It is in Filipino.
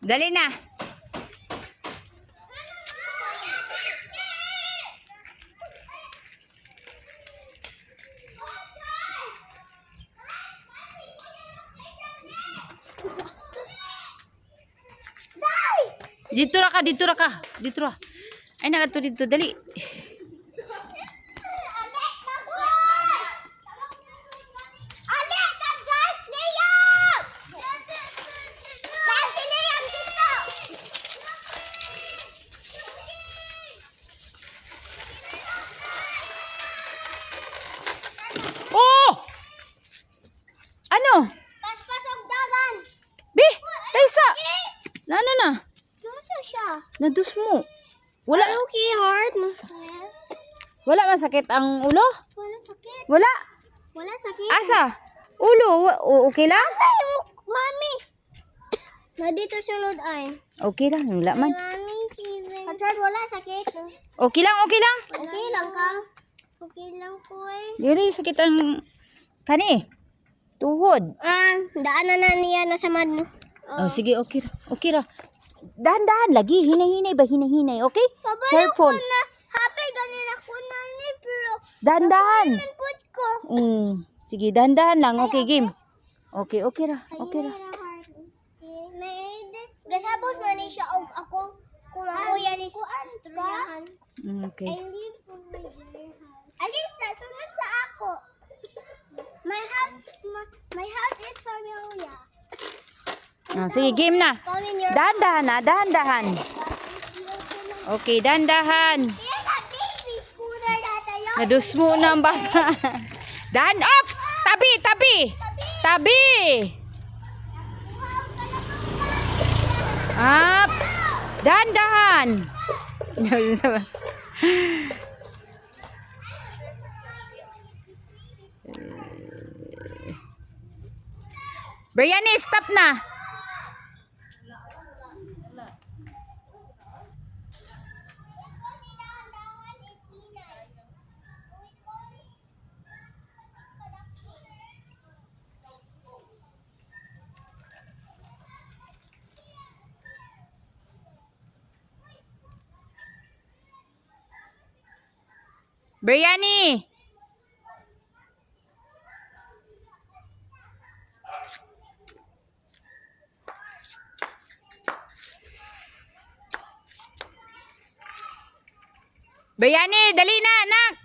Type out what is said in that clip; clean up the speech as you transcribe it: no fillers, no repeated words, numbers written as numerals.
Dali na. Dito ra ka, dito ra ka. Dito ra. Ay, nagato dito. Dali. Oh! Ano? Pasok dagan. Bi, Taysa. Ano na? Gusto siya. Nadus mo. Wala. Okay, heart. Yes. Wala masakit ang ulo? Wala sakit. Wala. Wala sakit. Asa? Ulo. Okay lang? Asa yung mami? Na dito sulod ay. Okay lang. Wala man. Mami, Steven. Richard, wala sakit. Okay lang, okay lang. Okay lang ka. Okay lang ko eh. Dili sakit ang kani. Tuhod. Daanan na niya na sa mad mo. Oh, sige, okay ra. Okay ra. Dahan-dahan lagi. Hinay-hinay ba? Hinay-hinay. Okay? Careful. Happy ganin ako na ni pero Dahan-dahan. put ko. Sige, dahan-dahan lang. Okay, game. Okay, okay ra. Okay ra. Gasabos na ni siya og ako kung ako yan is istoryahan. Okay. Alisa, sunod sa ako. My house is familiar. Sige, game na. Come in your Dahan-dahan na. Dahan-dahan. Okay, dahan-dahan. Here's a baby scooter that I love. Nadus mo na ang bata. Dahan up! Tabi! Tabi! Tabi! Up! Dahan-dahan! Brianny, stop na! Brianny! Brianny, dali na, anak!